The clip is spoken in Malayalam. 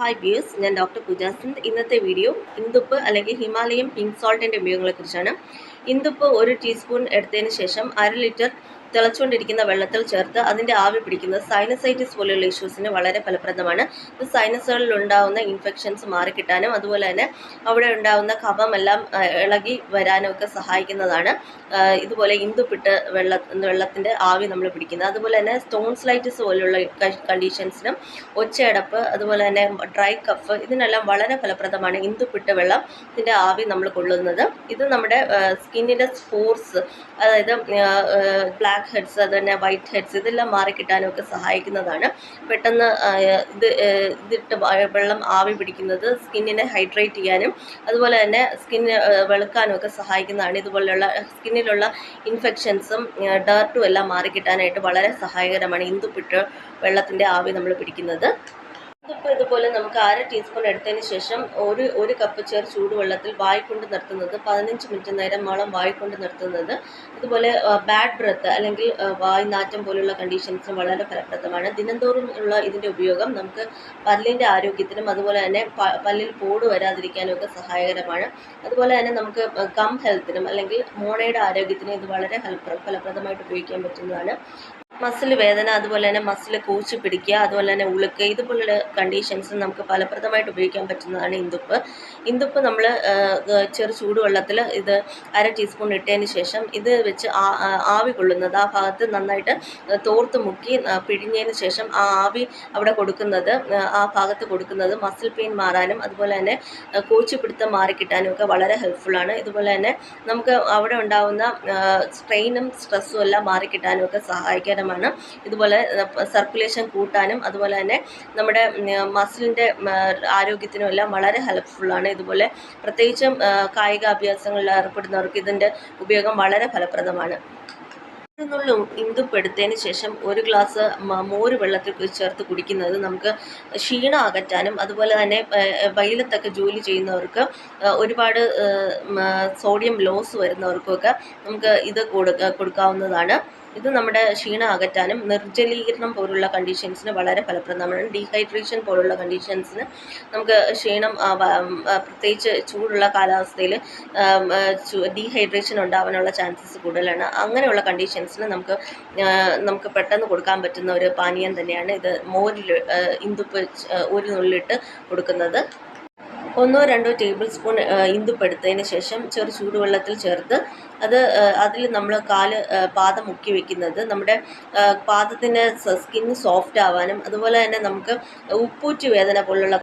ഹായ് വ്യൂസ്, ഞാൻ ഡോക്ടർ പൂജാസിന്ദ്. ഇന്നത്തെ വീഡിയോ ഇന്ദുപ്പ് അല്ലെങ്കിൽ ഹിമാലയൻ പിങ്ക് സോൾട്ടിൻ്റെ ഉപയോഗങ്ങളെക്കുറിച്ചാണ്. ഇന്ദുപ്പ് 1 ടീസ്പൂൺ എടുത്തതിന് ശേഷം 1/2 ലിറ്റർ തിളച്ചുകൊണ്ടിരിക്കുന്ന വെള്ളത്തിൽ ചേർത്ത് അതിൻ്റെ ആവി പിടിക്കുന്നത് സൈനസൈറ്റിസ് പോലെയുള്ള ഇഷ്യൂസിന് വളരെ ഫലപ്രദമാണ്. ഇത് സൈനസുകളിൽ ഉണ്ടാകുന്ന ഇൻഫെക്ഷൻസ് മാറിക്കിട്ടാനും അതുപോലെ തന്നെ അവിടെ ഉണ്ടാകുന്ന കഫമെല്ലാം ഇളകി വരാനും ഒക്കെ സഹായിക്കുന്നതാണ്. ഇതുപോലെ ഇന്ദുപ്പിട്ട് വെള്ളത്തിൻ്റെ ആവി നമ്മൾ പിടിക്കുന്നത്. അതുപോലെ തന്നെ സ്റ്റോൺസ്ലൈറ്റിസ് പോലെയുള്ള കണ്ടീഷൻസിനും ഒച്ചയടപ്പ് അതുപോലെ തന്നെ ഡ്രൈ കഫ് ഇതിനെല്ലാം വളരെ ഫലപ്രദമാണ് ഇന്ദുപ്പിട്ട് വെള്ളത്തിൻ്റെ ആവി നമ്മൾ കൊള്ളുന്നത്. ഇത് നമ്മുടെ സ്കിന്നിൻ്റെ സ്പോർസ്, അതായത് ബ്ലാക്ക് ഹെഡ്സ് അതുതന്നെ വൈറ്റ് ഹെഡ്സ് ഇതെല്ലാം മാറിക്കിട്ടാനും ഒക്കെ സഹായിക്കുന്നതാണ്. പെട്ടെന്ന് ഇതിട്ട് വെള്ളം ആവി പിടിക്കുന്നത് സ്കിന്നിനെ ഹൈഡ്രേറ്റ് ചെയ്യാനും അതുപോലെ തന്നെ സ്കിന്ന് വെളുക്കാനും ഒക്കെ സഹായിക്കുന്നതാണ്. ഇതുപോലെയുള്ള സ്കിന്നിലുള്ള ഇൻഫെക്ഷൻസും ഡർട്ടും എല്ലാം മാറിക്കിട്ടാനായിട്ട് വളരെ സഹായകരമാണ് ഇന്ദുപ്പിട്ട് വെള്ളത്തിൻ്റെ ആവി നമ്മൾ പിടിക്കുന്നത്. ഇതിപ്പോൾ ഇതുപോലെ നമുക്ക് 1/2 ടീസ്പൂൺ എടുത്തതിന് ശേഷം ഒരു കപ്പ് ചൂടുവെള്ളത്തിൽ വായിക്കൊണ്ട് നിർത്തുന്നത് 15 മിനിറ്റ് നേരമോളം വായിക്കൊണ്ട് നിർത്തുന്നത്. ഇതുപോലെ ബാഡ് ബ്രത്ത് അല്ലെങ്കിൽ വായ്നാറ്റം പോലുള്ള കണ്ടീഷൻസും വളരെ ഫലപ്രദമാണ്. ദിനംതോറും ഉള്ള ഇതിൻ്റെ ഉപയോഗം നമുക്ക് പല്ലിൻ്റെ ആരോഗ്യത്തിനും അതുപോലെ തന്നെ പല്ലിൽ പോട് വരാതിരിക്കാനും ഒക്കെ സഹായകരമാണ്. അതുപോലെ തന്നെ നമുക്ക് ഗം ഹെൽത്തിനും അല്ലെങ്കിൽ മോണയുടെ ആരോഗ്യത്തിനും ഇത് വളരെ ഫലപ്രദമായിട്ട് ഉപയോഗിക്കാൻ പറ്റുന്നതാണ്. മസിൽ വേദന അതുപോലെ തന്നെ മസിൽ കൂച്ചി പിടിക്കുക അതുപോലെ തന്നെ ഉളുക്ക് ഇതുപോലുള്ള കണ്ടീഷൻസ് നമുക്ക് ഫലപ്രദമായിട്ട് ഉപയോഗിക്കാൻ പറ്റുന്നതാണ് ഇന്ദുപ്പ് നമ്മൾ ചൂടുവെള്ളത്തിൽ ഇത് 1/2 ടീസ്പൂൺ ഇട്ടതിന് ശേഷം ഇത് വെച്ച് ആവി കൊള്ളുന്നത്, ആ ഭാഗത്ത് നന്നായിട്ട് തോർത്ത് മുക്കി പിഴിഞ്ഞതിന് ശേഷം ആ ആവി അവിടെ കൊടുക്കുന്നത്, ആ ഭാഗത്ത് കൊടുക്കുന്നത് മസിൽ പെയിൻ മാറാനും അതുപോലെ തന്നെ കൂച്ചിപ്പിടുത്തം മാറിക്കിട്ടാനും ഒക്കെ വളരെ ഹെൽപ്ഫുള്ളാണ്. ഇതുപോലെ തന്നെ നമുക്ക് അവിടെ ഉണ്ടാകുന്ന സ്ട്രെയിനും സ്ട്രെസ്സും എല്ലാം മാറിക്കിട്ടാനും ഒക്കെ സഹായകരമാണ്. ഇതുപോലെ സർക്കുലേഷൻ കൂട്ടാനും അതുപോലെ തന്നെ നമ്മുടെ മസിലിൻ്റെ ആരോഗ്യത്തിനും എല്ലാം വളരെ ഹെൽപ്ഫുള്ളാണ്. ഇതുപോലെ പ്രത്യേകിച്ചും കായികാഭ്യാസങ്ങളിൽ ഏർപ്പെടുന്നവർക്ക് ഇതിൻ്റെ ഉപയോഗം വളരെ ഫലപ്രദമാണ്. ഇന്ദുപ്പ് എടുത്തതിന് ശേഷം 1 ഗ്ലാസ് മോര് വെള്ളത്തിൽ ചേർത്ത് കുടിക്കുന്നത് നമുക്ക് ക്ഷീണം അകറ്റാനും അതുപോലെ തന്നെ വെയിലത്തൊക്കെ ജോലി ചെയ്യുന്നവർക്ക് ഒരുപാട് സോഡിയം ലോസ് വരുന്നവർക്കൊക്കെ നമുക്ക് ഇത് കൊടുക്കാവുന്നതാണ്. ഇത് നമ്മുടെ ക്ഷീണം അകറ്റാനും നിർജ്ജലീകരണം പോലുള്ള കണ്ടീഷൻസിന് വളരെ ഫലപ്രദമാണ്. ഡീഹൈഡ്രേഷൻ പോലുള്ള കണ്ടീഷൻസിന് നമുക്ക് ക്ഷീണം, പ്രത്യേകിച്ച് ചൂടുള്ള കാലാവസ്ഥയിൽ ഡീഹൈഡ്രേഷൻ ഉണ്ടാവാനുള്ള ചാൻസസ് കൂടുതലാണ്. അങ്ങനെയുള്ള കണ്ടീഷൻസിന് നമുക്ക് പെട്ടെന്ന് കൊടുക്കാൻ പറ്റുന്ന ഒരു പാനീയം തന്നെയാണ് ഇത്. മോരിൽ ഇന്ദുപ്പ് 1 നുള്ളിട്ട് കൊടുക്കുന്നത്. 1-2 ടേബിൾ സ്പൂൺ ഇന്ദുപ്പ് എടുത്തതിന് ശേഷം ചൂടുവെള്ളത്തിൽ ചേർത്ത് അതിൽ നമ്മൾ പാദം മുക്കി വെക്കുന്നത് നമ്മുടെ പാദത്തിൻ്റെ സ്കിൻ സോഫ്റ്റ് ആവാനും അതുപോലെ തന്നെ നമുക്ക് ഉപ്പൂറ്റി വേദന പോലുള്ള